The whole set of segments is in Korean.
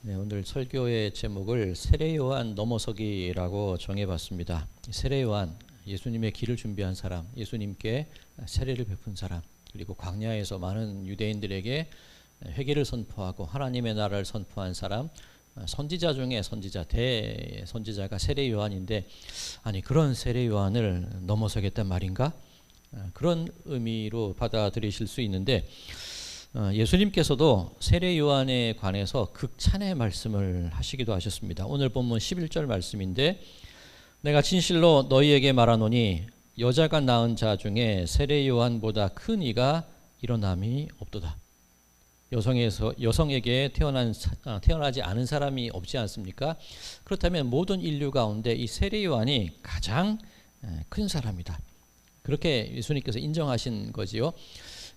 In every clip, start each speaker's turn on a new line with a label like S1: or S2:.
S1: 네, 오늘 설교의 제목을 세례요한 넘어서기라고 정해봤습니다. 세례요한, 예수님의 길을 준비한 사람, 예수님께 세례를 베푼 사람, 그리고 광야에서 많은 유대인들에게 회개를 선포하고 하나님의 나라를 선포한 사람, 선지자 중에 선지자, 대선지자가 세례요한인데, 아니 그런 세례요한을 넘어서겠단 말인가? 그런 의미로 받아들이실 수 있는데, 예수님께서도 세례 요한에 관해서 극찬의 말씀을 하시기도 하셨습니다. 오늘 본문 11절 말씀인데, 내가 진실로 너희에게 말하노니 여자가 낳은 자 중에 세례 요한보다 큰 이가 일어남이 없도다. 여성에게 태어나지 않은 사람이 없지 않습니까? 그렇다면 모든 인류 가운데 이 세례 요한이 가장 큰 사람이다. 그렇게 예수님께서 인정하신 거지요.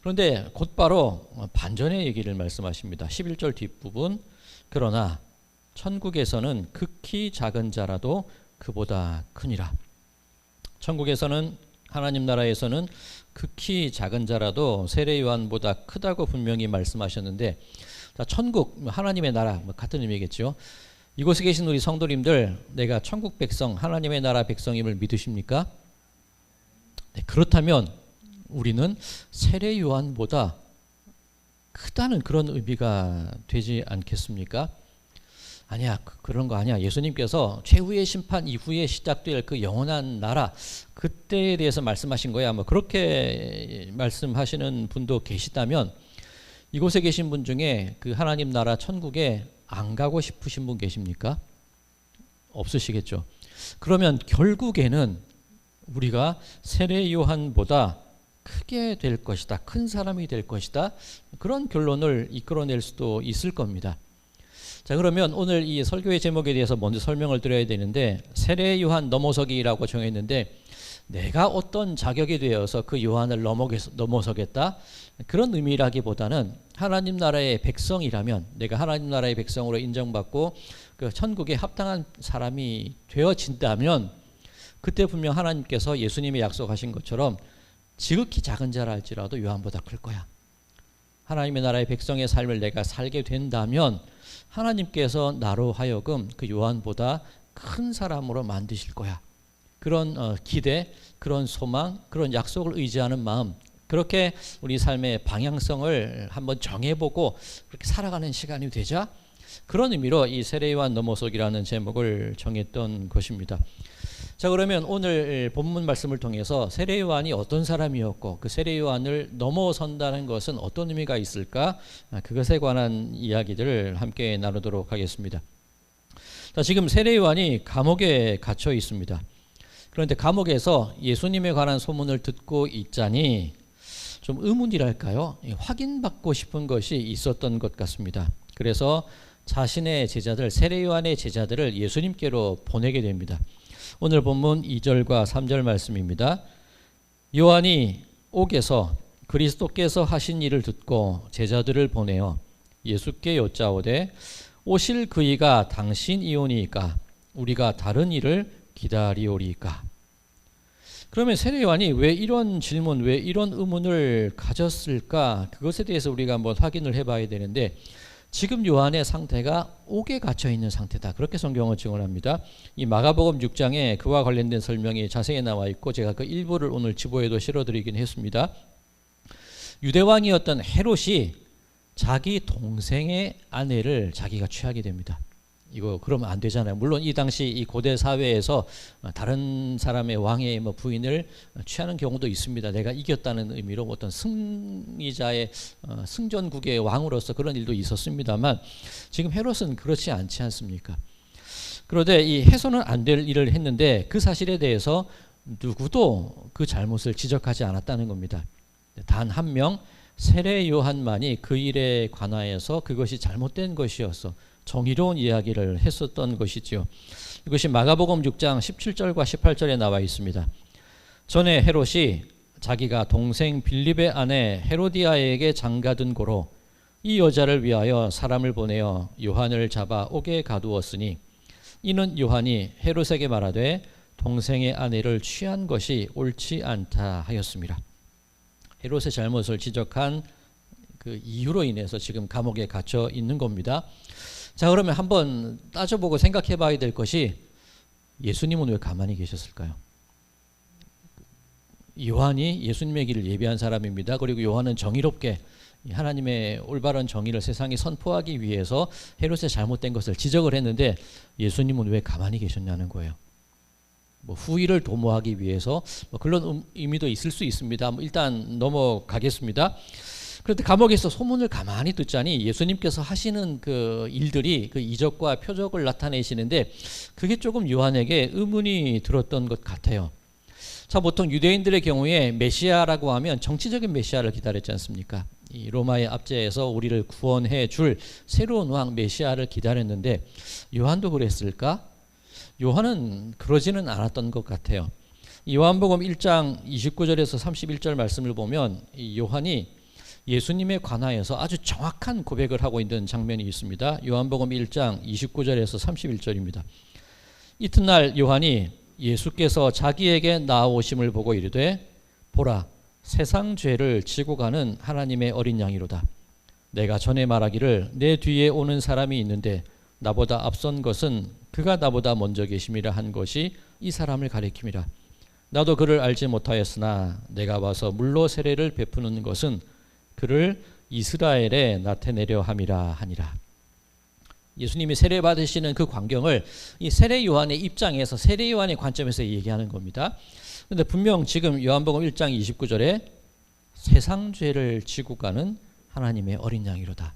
S1: 그런데 곧바로 반전의 얘기를 말씀하십니다. 11절 뒷부분, 그러나 천국에서는 극히 작은 자라도 그보다 크니라. 천국에서는, 하나님 나라에서는 극히 작은 자라도 세례 요한보다 크다고 분명히 말씀하셨는데, 자, 천국, 하나님의 나라, 같은 의미겠죠. 이곳에 계신 우리 성도님들, 내가 천국 백성, 하나님의 나라 백성임을 믿으십니까? 네, 그렇다면 우리는 세례 요한보다 크다는 그런 의미가 되지 않겠습니까? 아니야, 그런 거 아니야. 예수님께서 최후의 심판 이후에 시작될 그 영원한 나라, 그때에 대해서 말씀하신 거야. 뭐 그렇게 말씀하시는 분도 계시다면, 이곳에 계신 분 중에 그 하나님 나라 천국에 안 가고 싶으신 분 계십니까? 없으시겠죠. 그러면 결국에는 우리가 세례 요한보다 크게 될 것이다, 큰 사람이 될 것이다, 그런 결론을 이끌어낼 수도 있을 겁니다. 자, 그러면 오늘 이 설교의 제목에 대해서 먼저 설명을 드려야 되는데, 세례 요한 넘어서기라고 정했는데, 내가 어떤 자격이 되어서 그 요한을 넘어서겠다, 그런 의미라기보다는 하나님 나라의 백성이라면, 내가 하나님 나라의 백성으로 인정받고 그 천국에 합당한 사람이 되어진다면, 그때 분명 하나님께서 예수님이 약속하신 것처럼 지극히 작은 자라 할지라도 요한보다 클 거야. 하나님의 나라의 백성의 삶을 내가 살게 된다면 하나님께서 나로 하여금 그 요한보다 큰 사람으로 만드실 거야. 그런 기대, 그런 소망, 그런 약속을 의지하는 마음, 그렇게 우리 삶의 방향성을 한번 정해보고 그렇게 살아가는 시간이 되자, 그런 의미로 이 세례 요한 넘어서기라는 제목을 정했던 것입니다. 자, 그러면 오늘 본문 말씀을 통해서 세례 요한이 어떤 사람이었고 그 세례 요한을 넘어선다는 것은 어떤 의미가 있을까, 그것에 관한 이야기들을 함께 나누도록 하겠습니다. 자, 지금 세례 요한이 감옥에 갇혀 있습니다. 그런데 감옥에서 예수님에 관한 소문을 듣고 있자니 좀 의문이랄까요, 확인받고 싶은 것이 있었던 것 같습니다. 그래서 자신의 제자들, 세례 요한의 제자들을 예수님께로 보내게 됩니다. 오늘 본문 2절과 3절 말씀입니다. 요한이 옥에서 그리스도께서 하신 일을 듣고 제자들을 보내어 예수께 여짜오되, 오실 그이가 당신이오니이까 우리가 다른 일을 기다리오리이까. 그러면 세례 요한이 왜 이런 질문, 왜 이런 의문을 가졌을까, 그것에 대해서 우리가 한번 확인을 해봐야 되는데, 지금 요한의 상태가 옥에 갇혀 있는 상태다, 그렇게 성경은 증언합니다. 이 마가복음 6장에 그와 관련된 설명이 자세히 나와 있고, 제가 그 일부를 오늘 지보에도 실어드리긴 했습니다. 유대왕이었던 헤롯이 자기 동생의 아내를 자기가 취하게 됩니다. 이거 그러면 안 되잖아요. 물론 이 당시 이 고대 사회에서 다른 사람의 왕의 부인을 취하는 경우도 있습니다. 내가 이겼다는 의미로 어떤 승리자의 승전국의 왕으로서 그런 일도 있었습니다만, 지금 헤롯은 그렇지 않지 않습니까? 그런데 이 해서는 안 될 일을 했는데 그 사실에 대해서 누구도 그 잘못을 지적하지 않았다는 겁니다. 단 한 명, 세례 요한만이 그 일에 관하여서 그것이 잘못된 것이어서 정의로운 이야기를 했었던 것이지요. 이것이 마가복음 6장 17절과 18절에 나와 있습니다. 전에 헤롯이 자기가 동생 빌립의 아내 헤로디아에게 장가든 고로 이 여자를 위하여 사람을 보내어 요한을 잡아 옥에 가두었으니, 이는 요한이 헤롯에게 말하되 동생의 아내를 취한 것이 옳지 않다 하였습니다. 헤롯의 잘못을 지적한 그 이유로 인해서 지금 감옥에 갇혀 있는 겁니다. 자, 그러면 한번 따져보고 생각해 봐야 될 것이 예수님은 왜 가만히 계셨을까요? 요한이 예수님의 길을 예비한 사람입니다. 그리고 요한은 정의롭게 하나님의 올바른 정의를 세상에 선포하기 위해서 헤롯의 잘못된 것을 지적을 했는데 예수님은 왜 가만히 계셨냐는 거예요. 뭐 후일을 도모하기 위해서 뭐 그런 의미도 있을 수 있습니다. 일단 넘어가겠습니다. 그런데 감옥에서 소문을 가만히 듣자니 예수님께서 하시는 그 일들이 그 이적과 표적을 나타내시는데 그게 조금 요한에게 의문이 들었던 것 같아요. 자, 보통 유대인들의 경우에 메시아라고 하면 정치적인 메시아를 기다렸지 않습니까? 이 로마의 압제에서 우리를 구원해 줄 새로운 왕 메시아를 기다렸는데 요한도 그랬을까? 요한은 그러지는 않았던 것 같아요. 이 요한복음 1장 29절에서 31절 말씀을 보면 이 요한이 예수님에 관하여서 아주 정확한 고백을 하고 있는 장면이 있습니다. 요한복음 1장 29절에서 31절입니다. 이튿날 요한이 예수께서 자기에게 나아오심을 보고 이르되 보라 세상 죄를 지고 가는 하나님의 어린 양이로다. 내가 전에 말하기를 내 뒤에 오는 사람이 있는데 나보다 앞선 것은 그가 나보다 먼저 계심이라 한 것이 이 사람을 가리킴이라. 나도 그를 알지 못하였으나 내가 와서 물로 세례를 베푸는 것은 그를 이스라엘에 나타내려 함이라 하니라. 예수님이 세례 받으시는 그 광경을 이 세례 요한의 입장에서 세례 요한의 관점에서 얘기하는 겁니다. 그런데 분명 지금 요한복음 1장 29절에 세상 죄를 지고 가는 하나님의 어린 양이로다.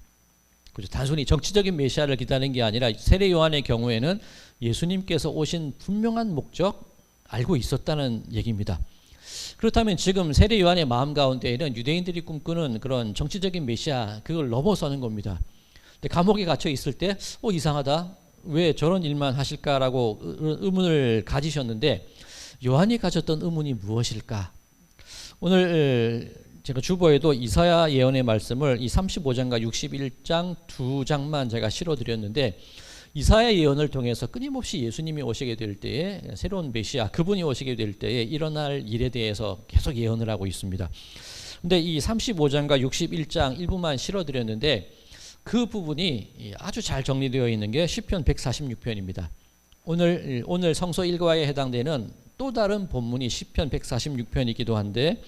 S1: 그죠? 단순히 정치적인 메시아를 기다리는 게 아니라 세례 요한의 경우에는 예수님께서 오신 분명한 목적 알고 있었다는 얘기입니다. 그렇다면 지금 세례 요한의 마음 가운데에는 유대인들이 꿈꾸는 그런 정치적인 메시아 그걸 넘어서는 겁니다. 근데 감옥에 갇혀 있을 때 이상하다. 왜 저런 일만 하실까라고 의문을 가지셨는데 요한이 가졌던 의문이 무엇일까? 오늘 제가 주보에도 이사야 예언의 말씀을 이 35장과 61장 두 장만 제가 실어드렸는데 이사야 예언을 통해서 끊임없이 예수님이 오시게 될 때에 새로운 메시아 그분이 오시게 될 때에 일어날 일에 대해서 계속 예언을 하고 있습니다. 근데 이 35장과 61장 일부만 실어드렸는데 그 부분이 아주 잘 정리되어 있는 게 시편 146편입니다. 오늘 성서 일과에 해당되는 또 다른 본문이 시편 146편이기도 한데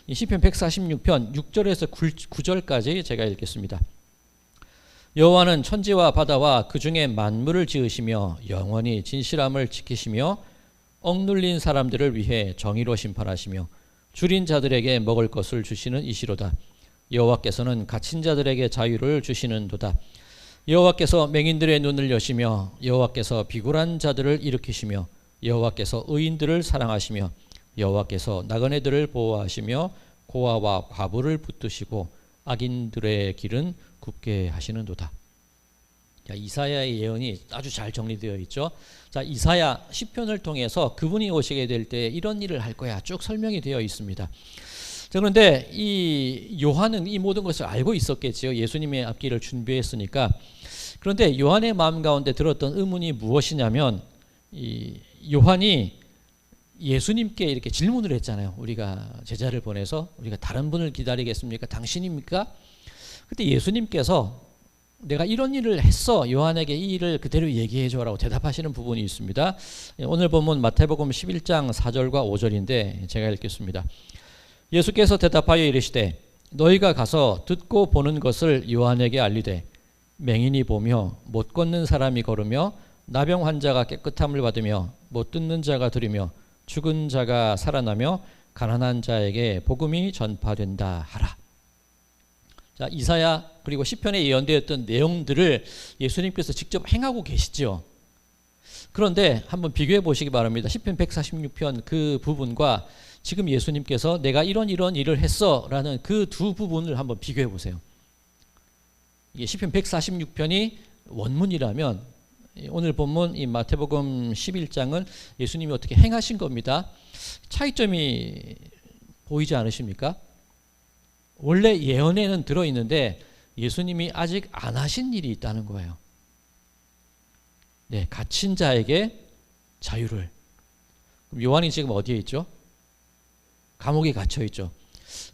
S1: 이 시편 146편 6절에서 9절까지 제가 읽겠습니다. 여호와는 천지와 바다와 그 중에 만물을 지으시며 영원히 진실함을 지키시며 억눌린 사람들을 위해 정의로 심판하시며 줄인 자들에게 먹을 것을 주시는 이시로다. 여호와께서는 갇힌 자들에게 자유를 주시는도다. 여호와께서 맹인들의 눈을 여시며 여호와께서 비굴한 자들을 일으키시며 여호와께서 의인들을 사랑하시며 여호와께서 나그네들을 보호하시며 고아와 과부를 붙드시고 악인들의 길은 굽게 하시는도다. 자, 이사야의 예언이 아주 잘 정리되어 있죠. 자, 이사야 시편을 통해서 그분이 오시게 될 때 이런 일을 할 거야 쭉 설명이 되어 있습니다. 자, 그런데 이 요한은 이 모든 것을 알고 있었겠지요. 예수님의 앞길을 준비했으니까. 그런데 요한의 마음 가운데 들었던 의문이 무엇이냐면 이 요한이 예수님께 이렇게 질문을 했잖아요. 우리가 제자를 보내서 우리가 다른 분을 기다리겠습니까? 당신입니까? 그때 예수님께서 내가 이런 일을 했어. 요한에게 이 일을 그대로 얘기해 줘라고 대답하시는 부분이 있습니다. 오늘 본문 마태복음 11장 4절과 5절인데 제가 읽겠습니다. 예수께서 대답하여 이르시되 너희가 가서 듣고 보는 것을 요한에게 알리되 맹인이 보며 못 걷는 사람이 걸으며 나병 환자가 깨끗함을 받으며 못 듣는 자가 들으며 죽은 자가 살아나며 가난한 자에게 복음이 전파된다 하라. 자, 이사야 그리고 시편에 예언되었던 내용들을 예수님께서 직접 행하고 계시죠. 그런데 한번 비교해 보시기 바랍니다. 시편 146편 그 부분과 지금 예수님께서 내가 이런 일을 했어 라는 그 두 부분을 한번 비교해 보세요. 이게 시편 146편이 원문이라면 오늘 본문 이 마태복음 11장은 예수님이 어떻게 행하신 겁니다. 차이점이 보이지 않으십니까? 원래 예언에는 들어있는데 예수님이 아직 안 하신 일이 있다는 거예요. 네, 갇힌 자에게 자유를. 그럼 요한이 지금 어디에 있죠? 감옥에 갇혀 있죠.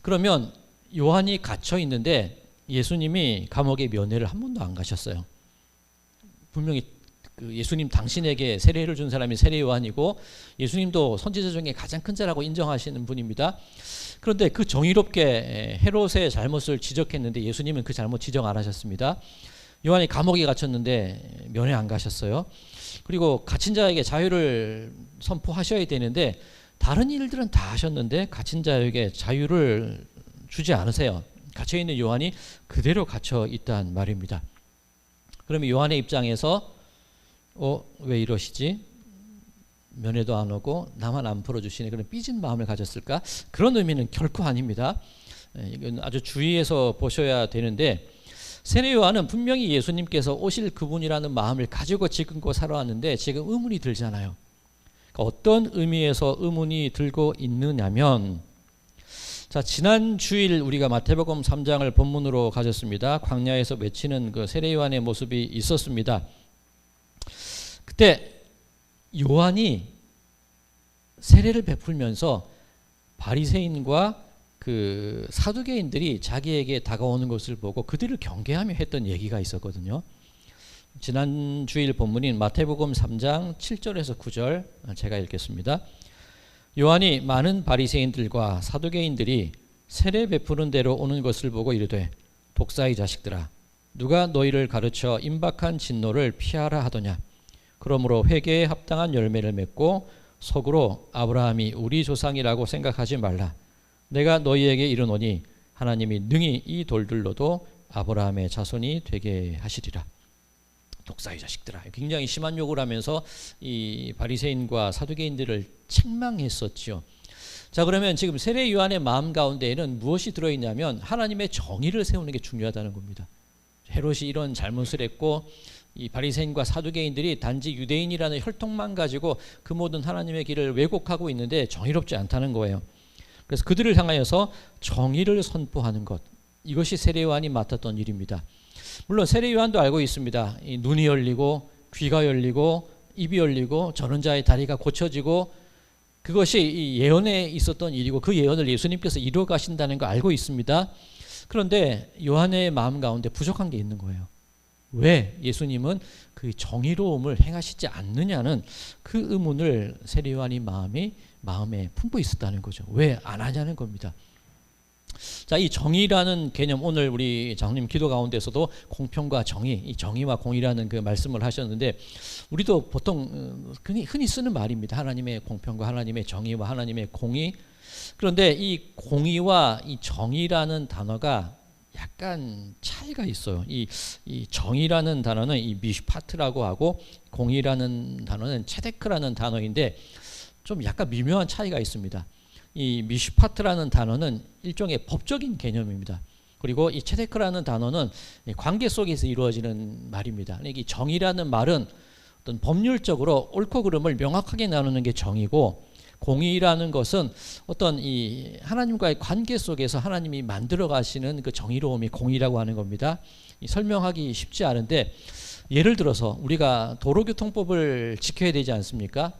S1: 그러면 요한이 갇혀 있는데 예수님이 감옥에 면회를 한 번도 안 가셨어요. 분명히 그 예수님 당신에게 세례를 준 사람이 세례 요한이고 예수님도 선지자 중에 가장 큰 자라고 인정하시는 분입니다. 그런데 그 정의롭게 헤롯의 잘못을 지적했는데 예수님은 그 잘못 지적 안 하셨습니다. 요한이 감옥에 갇혔는데 면회 안 가셨어요. 그리고 갇힌 자에게 자유를 선포하셔야 되는데 다른 일들은 다 하셨는데 갇힌 자에게 자유를 주지 않으세요. 갇혀있는 요한이 그대로 갇혀 있단 말입니다. 그러면 요한의 입장에서 왜 이러시지? 면회도 안 오고 나만 안 풀어주시네. 그런 삐진 마음을 가졌을까? 그런 의미는 결코 아닙니다. 이건 아주 주의해서 보셔야 되는데 세례 요한은 분명히 예수님께서 오실 그분이라는 마음을 가지고 지금껏 살아왔는데 지금 의문이 들잖아요. 그러니까 어떤 의미에서 의문이 들고 있느냐면 자, 지난 주일 우리가 마태복음 3장을 본문으로 가졌습니다. 광야에서 외치는 그 세례 요한의 모습이 있었습니다. 그때 요한이 세례를 베풀면서 바리새인과 그 사두개인들이 자기에게 다가오는 것을 보고 그들을 경계하며 했던 얘기가 있었거든요. 지난 주일 본문인 마태복음 3장 7절에서 9절 제가 읽겠습니다. 요한이 많은 바리새인들과 사두개인들이 세례 베푸는 대로 오는 것을 보고 이르되 독사의 자식들아 누가 너희를 가르쳐 임박한 진노를 피하라 하더냐. 그러므로 회개에 합당한 열매를 맺고 속으로 아브라함이 우리 조상이라고 생각하지 말라. 내가 너희에게 이르노니 하나님이 능히 이 돌들로도 아브라함의 자손이 되게 하시리라. 독사의 자식들아. 굉장히 심한 욕을 하면서 이 바리새인과 사두개인들을 책망했었죠. 자, 그러면 지금 세례 요한의 마음 가운데에는 무엇이 들어있냐면 하나님의 정의를 세우는 게 중요하다는 겁니다. 헤롯이 이런 잘못을 했고 이 바리새인과 사두개인들이 단지 유대인이라는 혈통만 가지고 그 모든 하나님의 길을 왜곡하고 있는데 정의롭지 않다는 거예요. 그래서 그들을 향하여서 정의를 선포하는 것, 이것이 세례 요한이 맡았던 일입니다. 물론 세례 요한도 알고 있습니다. 이 눈이 열리고 귀가 열리고 입이 열리고 저는 자의 다리가 고쳐지고 그것이 이 예언에 있었던 일이고 그 예언을 예수님께서 이루어 가신다는 거 알고 있습니다. 그런데 요한의 마음 가운데 부족한 게 있는 거예요. 왜 예수님은 그 정의로움을 행하시지 않느냐는 그 의문을 세례 요한이 마음에 품고 있었다는 거죠. 왜 안 하냐는 겁니다. 자, 이 정의라는 개념 오늘 우리 장로님 기도 가운데서도 공평과 정의, 이 정의와 공의라는 그 말씀을 하셨는데 우리도 보통 흔히 쓰는 말입니다. 하나님의 공평과 하나님의 정의와 하나님의 공의. 그런데 이 공의와 이 정의라는 단어가 약간 차이가 있어요. 이 정의라는 단어는 이 미슈파트라고 하고 공의라는 단어는 체데크라는 단어인데 좀 약간 미묘한 차이가 있습니다. 이 미슈파트라는 단어는 일종의 법적인 개념입니다. 그리고 이 체데크라는 단어는 관계 속에서 이루어지는 말입니다. 이 정의라는 말은 어떤 법률적으로 옳고 그름을 명확하게 나누는 게 정의고 공의라는 것은 어떤 이 하나님과의 관계 속에서 하나님이 만들어 가시는 그 정의로움이 공의라고 하는 겁니다. 설명하기 쉽지 않은데 예를 들어서 우리가 도로교통법을 지켜야 되지 않습니까?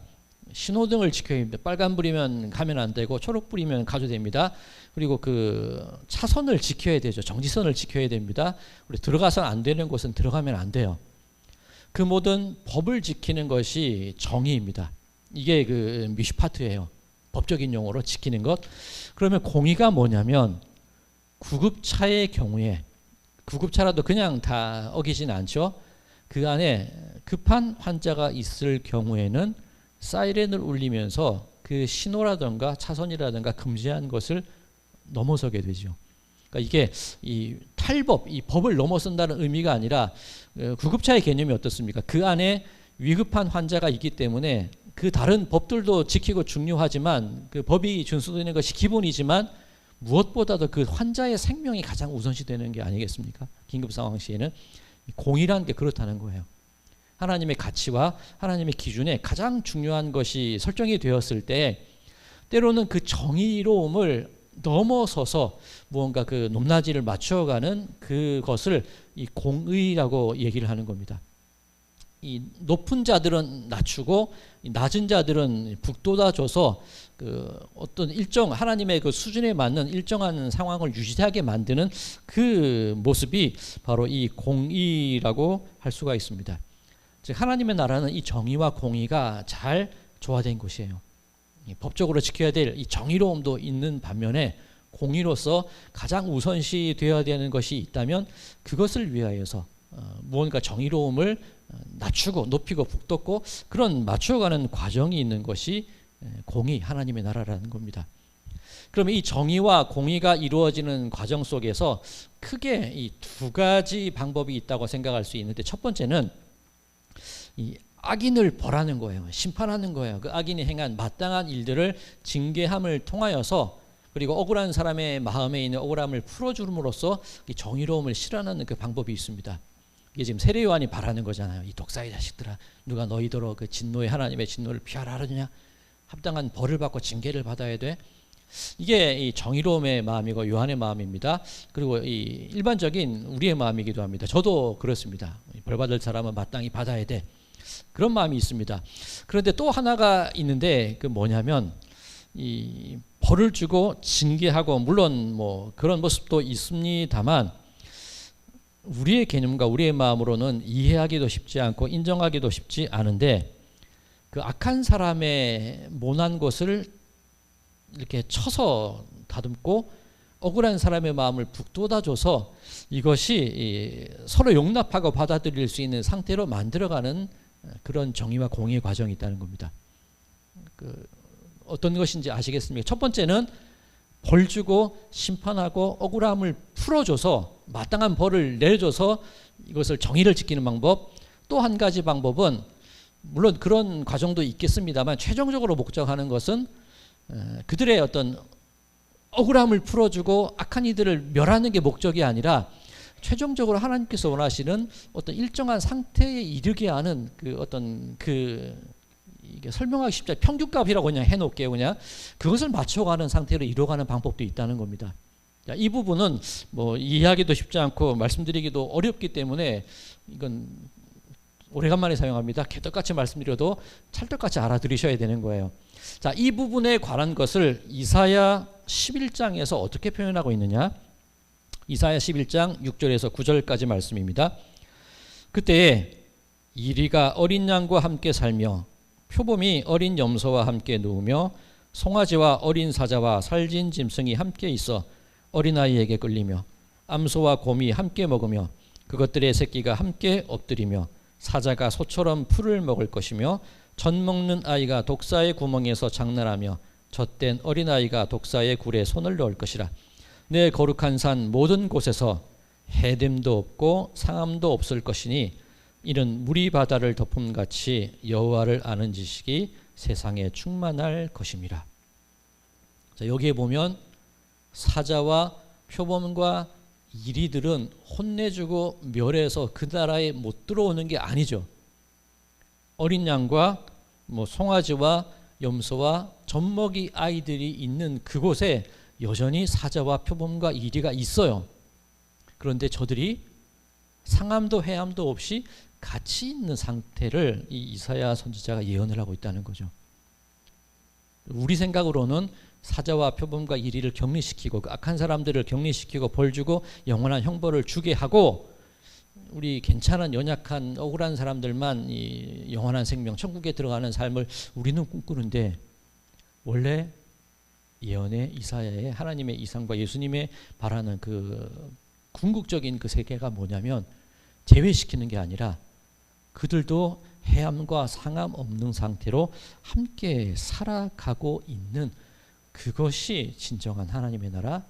S1: 신호등을 지켜야 됩니다. 빨간불이면 가면 안 되고 초록불이면 가도 됩니다. 그리고 그 차선을 지켜야 되죠. 정지선을 지켜야 됩니다. 우리 들어가선 안 되는 곳은 들어가면 안 돼요. 그 모든 법을 지키는 것이 정의입니다. 이게 그 미슈파트예요. 법적인 용어로 지키는 것. 그러면 공의가 뭐냐면 구급차의 경우에 구급차라도 그냥 다 어기진 않죠. 그 안에 급한 환자가 있을 경우에는 사이렌을 울리면서 그 신호라든가 차선이라든가 금지한 것을 넘어서게 되죠. 그러니까 이게 이 탈법, 이 법을 넘어선다는 의미가 아니라 구급차의 개념이 어떻습니까? 그 안에 위급한 환자가 있기 때문에 그 다른 법들도 지키고 중요하지만 그 법이 준수되는 것이 기본이지만 무엇보다도 그 환자의 생명이 가장 우선시 되는 게 아니겠습니까? 긴급 상황 시에는 공의라는 게 그렇다는 거예요. 하나님의 가치와 하나님의 기준에 가장 중요한 것이 설정이 되었을 때 때로는 그 정의로움을 넘어서서 무언가 그 높낮이를 맞춰가는 그것을 이 공의라고 얘기를 하는 겁니다. 이 높은 자들은 낮추고 낮은 자들은 북돋아줘서 그 어떤 일정 하나님의 그 수준에 맞는 일정한 상황을 유지하게 만드는 그 모습이 바로 이 공의라고 할 수가 있습니다. 즉 하나님의 나라는 이 정의와 공의가 잘 조화된 곳이에요. 법적으로 지켜야 될 이 정의로움도 있는 반면에 공의로서 가장 우선시 되어야 되는 것이 있다면 그것을 위하여서 무언가 정의로움을 낮추고 높이고 북돋고 그런 맞춰가는 과정이 있는 것이 공의, 하나님의 나라라는 겁니다. 그러면 이 정의와 공의가 이루어지는 과정 속에서 크게 이 두 가지 방법이 있다고 생각할 수 있는데, 첫 번째는 이 악인을 벌하는 거예요. 심판하는 거예요. 그 악인이 행한 마땅한 일들을 징계함을 통하여서, 그리고 억울한 사람의 마음에 있는 억울함을 풀어줌으로써 이 정의로움을 실현하는 그 방법이 있습니다. 이게 지금 세례 요한이 바라는 거잖아요. 이 독사의 자식들아, 누가 너희더러 그 진노의 하나님의 진노를 피하라 하느냐? 합당한 벌을 받고 징계를 받아야 돼. 이게 이 정의로움의 마음이고 요한의 마음입니다. 그리고 이 일반적인 우리의 마음이기도 합니다. 저도 그렇습니다. 벌 받을 사람은 마땅히 받아야 돼. 그런 마음이 있습니다. 그런데 또 하나가 있는데, 그 뭐냐면 이 벌을 주고 징계하고, 물론 뭐 그런 모습도 있습니다만 우리의 개념과 우리의 마음으로는 이해하기도 쉽지 않고 인정하기도 쉽지 않은데, 그 악한 사람의 모난 것을 이렇게 쳐서 다듬고 억울한 사람의 마음을 북돋아줘서 이것이 서로 용납하고 받아들일 수 있는 상태로 만들어가는 그런 정의와 공의의 과정이 있다는 겁니다. 그 어떤 것인지 아시겠습니까? 첫 번째는 벌 주고 심판하고 억울함을 풀어줘서 마땅한 벌을 내줘서 이것을 정의를 지키는 방법. 또 한 가지 방법은, 물론 그런 과정도 있겠습니다만 최종적으로 목적하는 것은 그들의 어떤 억울함을 풀어주고 악한 이들을 멸하는 게 목적이 아니라 최종적으로 하나님께서 원하시는 어떤 일정한 상태에 이르게 하는 그 어떤 이게 설명하기 쉽지 않아요. 평균값이라고 그냥 해놓을게요. 그냥 그것을 맞춰가는 상태로 이루어가는 방법도 있다는 겁니다. 이 부분은 뭐 이해하기도 쉽지 않고 말씀드리기도 어렵기 때문에 이건 오래간만에 사용합니다. 개떡같이 말씀드려도 찰떡같이 알아들으셔야 되는 거예요. 자, 이 부분에 관한 것을 이사야 11장에서 어떻게 표현하고 있느냐? 이사야 11장 6절에서 9절까지 말씀입니다. 그때에 이리가 어린 양과 함께 살며 표범이 어린 염소와 함께 누우며 송아지와 어린 사자와 살진 짐승이 함께 있어 어린아이에게 끌리며 암소와 곰이 함께 먹으며 그것들의 새끼가 함께 엎드리며 사자가 소처럼 풀을 먹을 것이며 젖 먹는 아이가 독사의 구멍에서 장난하며 젖된 어린아이가 독사의 굴에 손을 넣을 것이라. 내 거룩한 산 모든 곳에서 해됨도 없고 상함도 없을 것이니 이는 물이 바다를 덮음같이 여호와를 아는 지식이 세상에 충만할 것임이라. 자, 여기에 보면 사자와 표범과 이리들은 혼내주고 멸해서 그 나라에 못 들어오는 게 아니죠. 어린 양과 뭐 송아지와 염소와 젖먹이 아이들이 있는 그곳에 여전히 사자와 표범과 이리가 있어요. 그런데 저들이 상함도 해함도 없이 같이 있는 상태를 이 이사야 선지자가 예언을 하고 있다는 거죠. 우리 생각으로는 사자와 표범과 이리를 격리시키고 그 악한 사람들을 격리시키고 벌 주고 영원한 형벌을 주게 하고 우리 괜찮은 연약한 억울한 사람들만 이 영원한 생명 천국에 들어가는 삶을 우리는 꿈꾸는데, 원래 예언의 이사야의 하나님의 이상과 예수님의 바라는 그 궁극적인 그 세계가 뭐냐면 제외시키는 게 아니라 그들도 해함과 상함 없는 상태로 함께 살아가고 있는, 그것이 진정한 하나님의 나라,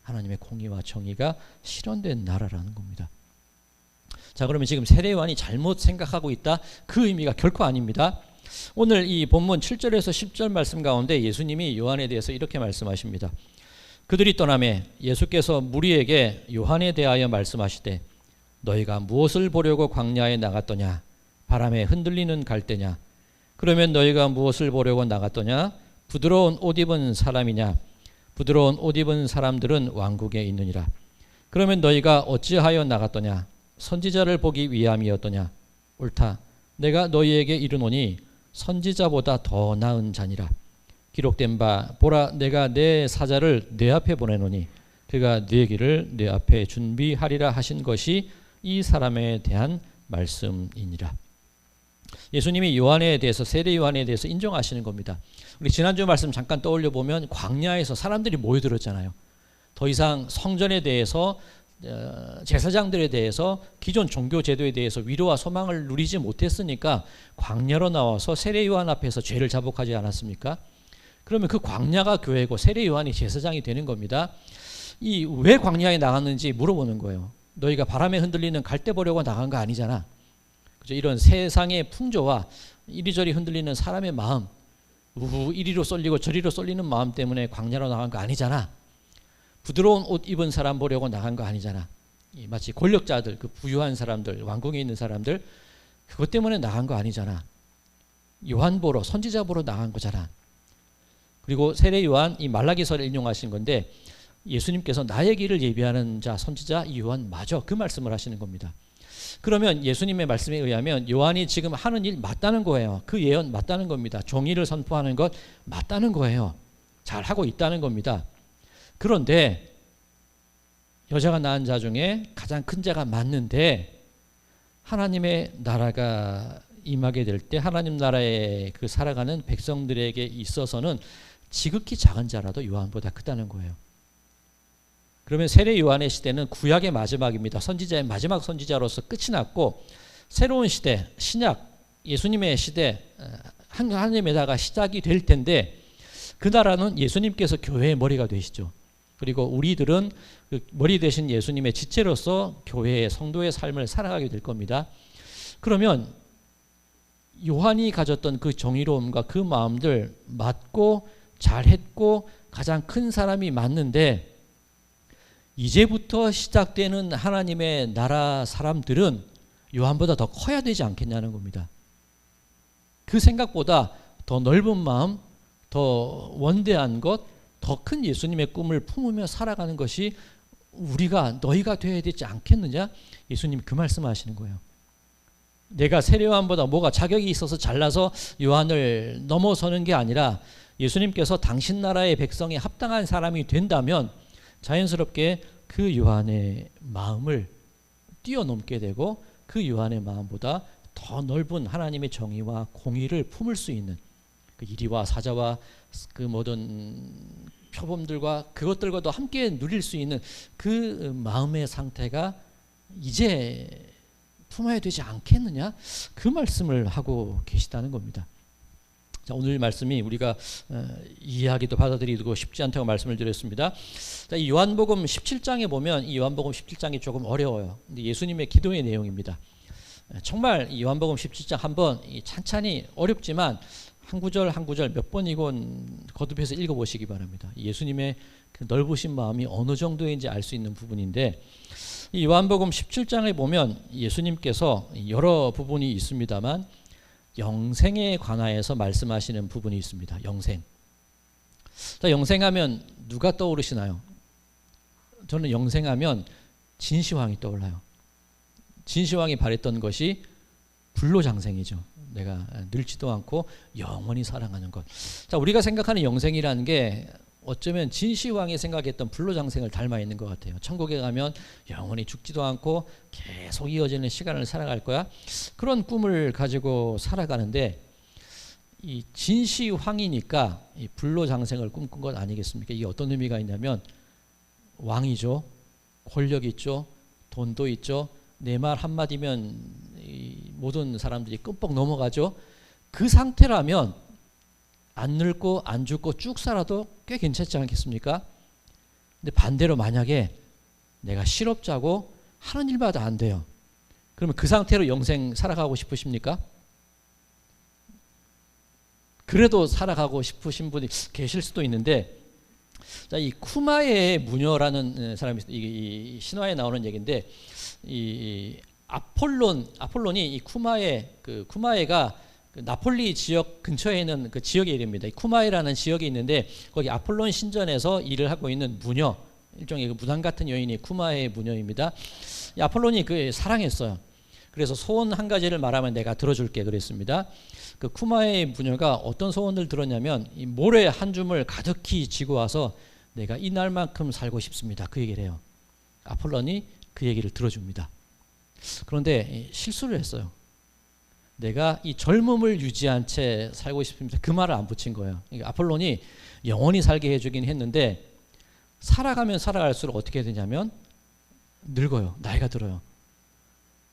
S1: 하나님의 공의와 정의가 실현된 나라라는 겁니다. 자, 그러면 지금 세례 요한이 잘못 생각하고 있다? 그 의미가 결코 아닙니다. 오늘 이 본문 7절에서 10절 말씀 가운데 예수님이 요한에 대해서 이렇게 말씀하십니다. 그들이 떠나매 예수께서 무리에게 요한에 대하여 말씀하시되 너희가 무엇을 보려고 광야에 나갔더냐? 바람에 흔들리는 갈대냐? 그러면 너희가 무엇을 보려고 나갔더냐? 부드러운 옷 입은 사람이냐? 부드러운 옷 입은 사람들은 왕국에 있느니라. 그러면 너희가 어찌하여 나갔더냐? 선지자를 보기 위함이었더냐? 옳다. 내가 너희에게 이르노니 선지자보다 더 나은 자니라. 기록된 바 보라, 내가 내 사자를 내 앞에 보내노니 그가 네 길을 내 앞에 준비하리라 하신 것이 이 사람에 대한 말씀이니라. 예수님이 요한에 대해서, 세례 요한에 대해서 인정하시는 겁니다. 우리 지난주 말씀 잠깐 떠올려 보면 광야에서 사람들이 모여들었잖아요. 더 이상 성전에 대해서, 제사장들에 대해서, 기존 종교 제도에 대해서 위로와 소망을 누리지 못했으니까 광야로 나와서 세례 요한 앞에서 죄를 자복하지 않았습니까? 그러면 그 광야가 교회고 세례 요한이 제사장이 되는 겁니다. 이 왜 광야에 나갔는지 물어보는 거예요. 너희가 바람에 흔들리는 갈대 보려고 나간 거 아니잖아. 그죠? 이런 세상의 풍조와 이리저리 흔들리는 사람의 마음, 이리로 쏠리고 저리로 쏠리는 마음 때문에 광야로 나간 거 아니잖아. 부드러운 옷 입은 사람 보려고 나간 거 아니잖아. 마치 권력자들, 그 부유한 사람들, 왕궁에 있는 사람들, 그것 때문에 나간 거 아니잖아. 요한 보러, 선지자 보러 나간 거잖아. 그리고 세례 요한, 이 말라기서를 인용하신 건데, 예수님께서 나의 길을 예비하는 자, 선지자 이 요한 맞아, 그 말씀을 하시는 겁니다. 그러면 예수님의 말씀에 의하면 요한이 지금 하는 일 맞다는 거예요. 그 예언 맞다는 겁니다. 정의를 선포하는 것 맞다는 거예요. 잘 하고 있다는 겁니다. 그런데 여자가 낳은 자 중에 가장 큰 자가 맞는데, 하나님의 나라가 임하게 될 때 하나님 나라에 그 살아가는 백성들에게 있어서는 지극히 작은 자라도 요한보다 크다는 거예요. 그러면 세례 요한의 시대는 구약의 마지막입니다. 선지자의 마지막 선지자로서 끝이 났고, 새로운 시대, 신약, 예수님의 시대, 하나님에다가 시작이 될 텐데, 그 나라는 예수님께서 교회의 머리가 되시죠. 그리고 우리들은 그 머리 되신 예수님의 지체로서 교회의 성도의 삶을 살아가게 될 겁니다. 그러면 요한이 가졌던 그 정의로움과 그 마음들 맞고 잘했고 가장 큰 사람이 맞는데, 이제부터 시작되는 하나님의 나라 사람들은 요한보다 더 커야 되지 않겠냐는 겁니다. 그 생각보다 더 넓은 마음, 더 원대한 것, 더 큰 예수님의 꿈을 품으며 살아가는 것이 너희가 되어야 되지 않겠느냐? 예수님 그 말씀하시는 거예요. 내가 세례 요한보다 뭐가 자격이 있어서 잘나서 요한을 넘어서는 게 아니라, 예수님께서 당신 나라의 백성에 합당한 사람이 된다면 자연스럽게 그 요한의 마음을 뛰어넘게 되고, 그 요한의 마음보다 더 넓은 하나님의 정의와 공의를 품을 수 있는, 그 이리와 사자와 그 모든 표범들과 그것들과도 함께 누릴 수 있는 그 마음의 상태가 이제 품어야 되지 않겠느냐? 그 말씀을 하고 계시다는 겁니다. 자, 오늘 말씀이 우리가 이해하기도 받아들이기도 쉽지 않다고 말씀을 드렸습니다. 자, 이 요한복음 17장에 보면, 이 요한복음 17장이 조금 어려워요. 근데 예수님의 기도의 내용입니다. 정말 이 요한복음 17장 한번 찬찬히, 어렵지만 한 구절 한 구절 몇 번이건 거듭해서 읽어보시기 바랍니다. 예수님의 그 넓으신 마음이 어느 정도인지 알 수 있는 부분인데, 이 요한복음 17장에 보면 예수님께서 여러 부분이 있습니다만 영생에 관하여서 말씀하시는 부분이 있습니다. 영생. 자, 영생하면 누가 떠오르시나요? 저는 영생하면 진시황이 떠올라요. 진시황이 바랬던 것이 불로장생이죠. 내가 늙지도 않고 영원히 사랑하는 것. 자, 우리가 생각하는 영생이라는 게 어쩌면 진시황이 생각했던 불로장생을 닮아 있는 것 같아요. 천국에 가면 영원히 죽지도 않고 계속 이어지는 시간을 살아갈 거야. 그런 꿈을 가지고 살아가는데, 이 진시황이니까 이 불로장생을 꿈꾼 것 아니겠습니까? 이게 어떤 의미가 있냐면, 왕이죠, 권력 있죠, 돈도 있죠, 내 말 한마디면 이 모든 사람들이 끔뻑 넘어가죠. 그 상태라면 안 늙고 안 죽고 쭉 살아도 꽤 괜찮지 않겠습니까? 근데 반대로 만약에 내가 실업자고 하는 일마다 안 돼요. 그러면 그 상태로 영생 살아가고 싶으십니까? 그래도 살아가고 싶으신 분이 계실 수도 있는데, 자, 이 쿠마의 무녀라는 사람이 이 신화에 나오는 얘기인데, 이 아폴론이 이 쿠마에가 그 나폴리 지역 근처에 있는 그 지역의 이름입니다. 이 쿠마에라는 지역이 있는데, 거기 아폴론 신전에서 일을 하고 있는 무녀, 일종의 그 무당 같은 여인이 쿠마의 무녀입니다. 이 아폴론이 그 사랑했어요. 그래서 소원 한 가지를 말하면 내가 들어줄게 그랬습니다. 그 쿠마의 무녀가 어떤 소원을 들었냐면, 이 모래 한 줌을 가득히 지고 와서 내가 이 날만큼 살고 싶습니다, 그 얘기를 해요. 아폴론이 그 얘기를 들어줍니다. 그런데 실수를 했어요. 내가 이 젊음을 유지한 채 살고 싶습니다. 그 말을 안 붙인 거예요. 그러니까 아폴론이 영원히 살게 해주긴 했는데 살아가면 살아갈수록 어떻게 되냐면 늙어요. 나이가 들어요.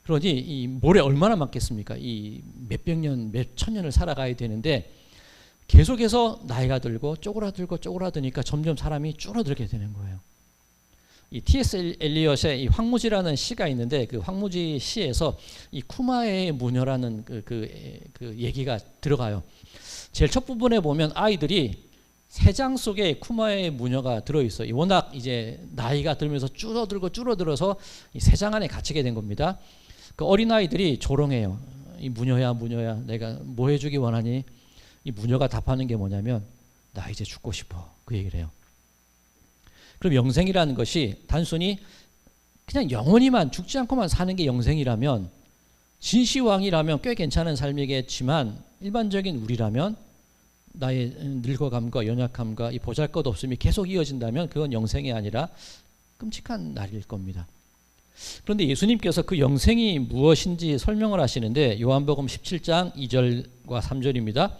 S1: 그러니 이 모래 얼마나 많겠습니까? 이 몇백 년, 몇천 년을 살아가야 되는데 계속해서 나이가 들고 쪼그라드니까 점점 사람이 줄어들게 되는 거예요. 이 T.S. 엘리엇의 이 황무지라는 시가 있는데 그 황무지 시에서 이 쿠마의 무녀라는 그 얘기가 들어가요. 제일 첫 부분에 보면 아이들이 새 장 속에 쿠마의 무녀가 들어있어요. 워낙 이제 나이가 들면서 줄어들어서 이 새 장 안에 갇히게 된 겁니다. 그 어린아이들이 조롱해요. 이 무녀야 내가 뭐 해주기 원하니? 이 무녀가 답하는 게 뭐냐면 나 이제 죽고 싶어. 그 얘기를 해요. 그럼 영생이라는 것이 단순히 그냥 영원히만 죽지 않고만 사는 게 영생이라면 진시황이라면 꽤 괜찮은 삶이겠지만 일반적인 우리라면 나의 늙어감과 연약함과 이 보잘것없음이 계속 이어진다면 그건 영생이 아니라 끔찍한 날일 겁니다. 그런데 예수님께서 그 영생이 무엇인지 설명을 하시는데 요한복음 17장 2절과 3절입니다.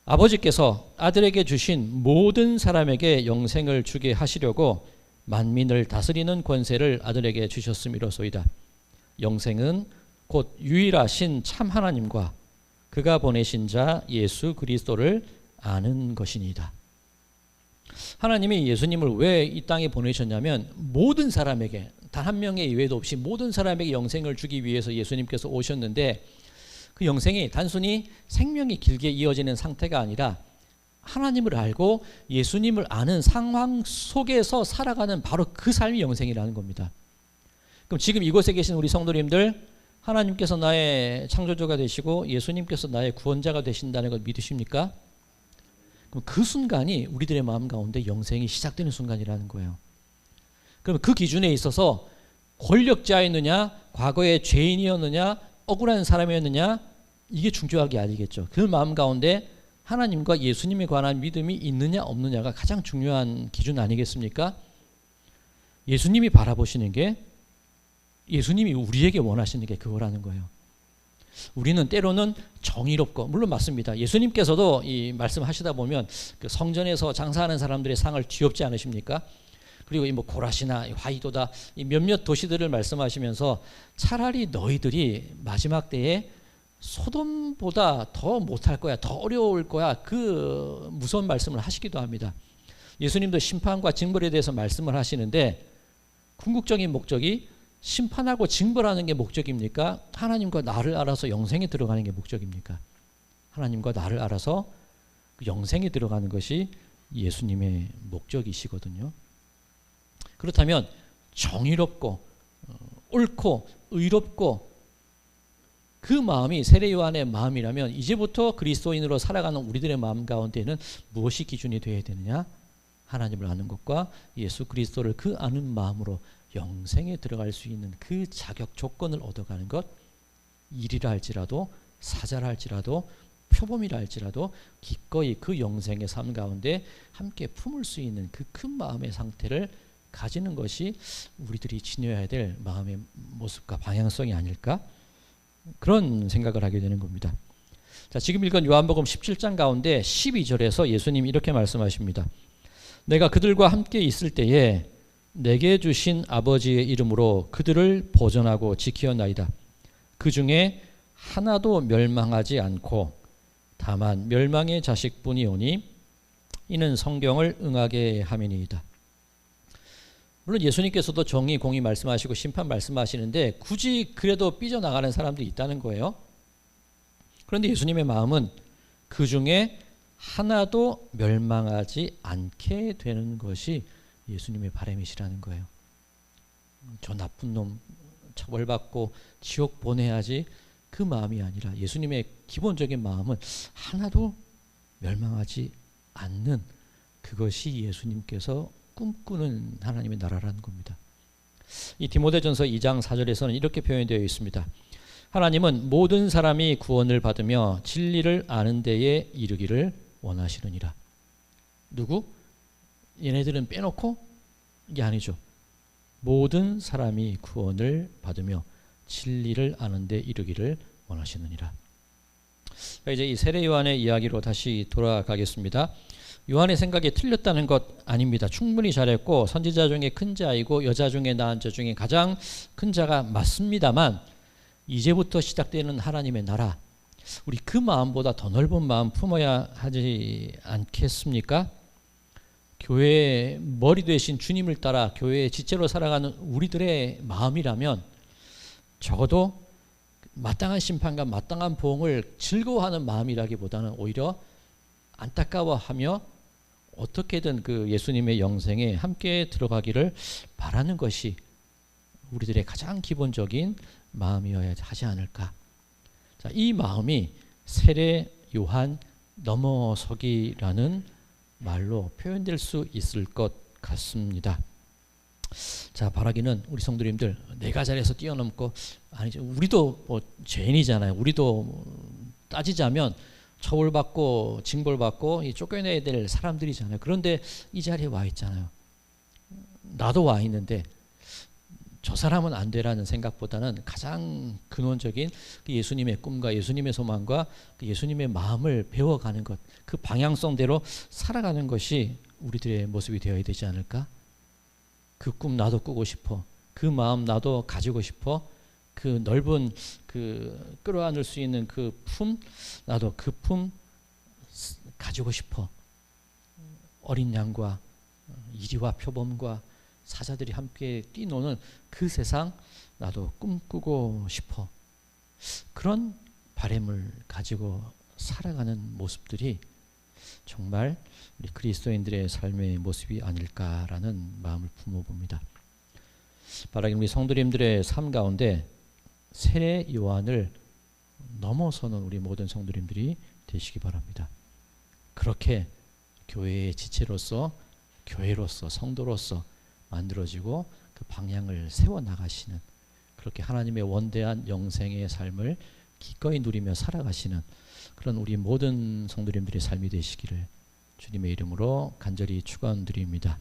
S1: 아버지께서 아들에게 주신 모든 사람에게 영생을 주게 하시려고 만민을 다스리는 권세를 아들에게 주셨음이로소이다. 영생은 곧 유일하신 참 하나님과 그가 보내신 자 예수 그리스도를 아는 것이니이다. 하나님이 예수님을 왜 이 땅에 보내셨냐면 모든 사람에게 단 한 명의 예외도 없이 모든 사람에게 영생을 주기 위해서 예수님께서 오셨는데 그 영생이 단순히 생명이 길게 이어지는 상태가 아니라 하나님을 알고 예수님을 아는 상황 속에서 살아가는 바로 그 삶이 영생이라는 겁니다. 그럼 지금 이곳에 계신 우리 성도님들 하나님께서 나의 창조주가 되시고 예수님께서 나의 구원자가 되신다는 걸 믿으십니까? 그럼 그 순간이 우리들의 마음 가운데 영생이 시작되는 순간이라는 거예요. 그럼 그 기준에 있어서 권력자였느냐, 과거에 죄인이었느냐, 억울한 사람이었느냐, 이게 중요한 게 아니겠죠. 그 마음 가운데 하나님과 예수님에 관한 믿음이 있느냐 없느냐가 가장 중요한 기준 아니겠습니까? 예수님이 바라보시는 게 예수님이 우리에게 원하시는 게 그거라는 거예요. 우리는 때로는 정의롭고 물론 맞습니다. 예수님께서도 이 말씀하시다 보면 그 성전에서 장사하는 사람들의 상을 뒤엎지 않으십니까? 그리고 이 뭐 고라시나 화이도다 이 몇몇 도시들을 말씀하시면서 차라리 너희들이 마지막 때에 소돔보다 더 못할 거야, 더 어려울 거야, 그 무서운 말씀을 하시기도 합니다. 예수님도 심판과 징벌에 대해서 말씀을 하시는데 궁극적인 목적이 심판하고 징벌하는 게 목적입니까? 하나님과 나를 알아서 영생에 들어가는 게 목적입니까? 하나님과 나를 알아서 영생에 들어가는 것이 예수님의 목적이시거든요. 그렇다면 정의롭고 옳고 의롭고 그 마음이 세례 요한의 마음이라면 이제부터 그리스도인으로 살아가는 우리들의 마음 가운데는 무엇이 기준이 되어야 되느냐? 하나님을 아는 것과 예수 그리스도를 그 아는 마음으로 영생에 들어갈 수 있는 그 자격 조건을 얻어가는 것, 일이라 할지라도 사자라 할지라도 표범이라 할지라도 기꺼이 그 영생의 삶 가운데 함께 품을 수 있는 그 큰 마음의 상태를 가지는 것이 우리들이 지녀야 될 마음의 모습과 방향성이 아닐까? 그런 생각을 하게 되는 겁니다. 자, 지금 읽은 요한복음 17장 가운데 12절에서 예수님이 이렇게 말씀하십니다. 내가 그들과 함께 있을 때에 내게 주신 아버지의 이름으로 그들을 보존하고 지키었나이다. 그 중에 하나도 멸망하지 않고 다만 멸망의 자식뿐이 오니 이는 성경을 응하게 함이니이다. 물론 예수님께서도 정의, 공의 말씀하시고 심판 말씀하시는데 굳이 그래도 삐져나가는 사람들이 있다는 거예요. 그런데 예수님의 마음은 그 중에 하나도 멸망하지 않게 되는 것이 예수님의 바람이시라는 거예요. 저 나쁜 놈 처벌받고 지옥 보내야지 그 마음이 아니라 예수님의 기본적인 마음은 하나도 멸망하지 않는 그것이 예수님께서 꿈꾸는 하나님의 나라라는 겁니다. 이 디모데전서 2장 4절에서는 이렇게 표현되어 있습니다. 하나님은 모든 사람이 구원을 받으며 진리를 아는 데에 이르기를 원하시느니라. 누구? 얘네들은 빼놓고? 이게 아니죠. 모든 사람이 구원을 받으며 진리를 아는 데 이르기를 원하시느니라. 이제 이 세례 요한의 이야기로 다시 돌아가겠습니다. 요한의 생각이 틀렸다는 것 아닙니다. 충분히 잘했고 선지자 중에 큰 자이고 여자 중에 낳은 자 중에 가장 큰 자가 맞습니다만, 이제부터 시작되는 하나님의 나라, 우리 그 마음보다 더 넓은 마음 품어야 하지 않겠습니까? 교회의 머리 되신 주님을 따라 교회의 지체로 살아가는 우리들의 마음이라면 적어도 마땅한 심판과 마땅한 보응을 즐거워하는 마음이라기보다는 오히려 안타까워하며 어떻게든 그 예수님의 영생에 함께 들어가기를 바라는 것이 우리들의 가장 기본적인 마음이어야 하지 않을까. 자, 이 마음이 세례 요한 넘어서기라는 말로 표현될 수 있을 것 같습니다. 자, 바라기는 우리 성도님들, 내가 잘해서 뛰어넘고, 아니죠, 우리도 뭐 죄인이잖아요. 우리도 따지자면 처벌받고 징벌받고 쫓겨내야 될 사람들이잖아요. 그런데 이 자리에 와 있잖아요. 나도 와 있는데 저 사람은 안 되라는 생각보다는 가장 근원적인 그 예수님의 꿈과 예수님의 소망과 그 예수님의 마음을 배워가는 것, 그 방향성대로 살아가는 것이 우리들의 모습이 되어야 되지 않을까? 그 꿈 나도 꾸고 싶어. 그 마음 나도 가지고 싶어. 그 넓은 그 끌어안을 수 있는 그 품, 나도 그 품 가지고 싶어. 어린 양과 이리와 표범과 사자들이 함께 뛰노는 그 세상 나도 꿈꾸고 싶어. 그런 바람을 가지고 살아가는 모습들이 정말 우리 그리스도인들의 삶의 모습이 아닐까라는 마음을 품어봅니다. 바라기 우리 성도님들의 삶 가운데 세례 요한을 넘어서는 우리 모든 성도님들이 되시기 바랍니다. 그렇게 교회의 지체로서, 교회로서, 성도로서 만들어지고 그 방향을 세워나가시는, 그렇게 하나님의 원대한 영생의 삶을 기꺼이 누리며 살아가시는 그런 우리 모든 성도님들의 삶이 되시기를 주님의 이름으로 간절히 축원드립니다.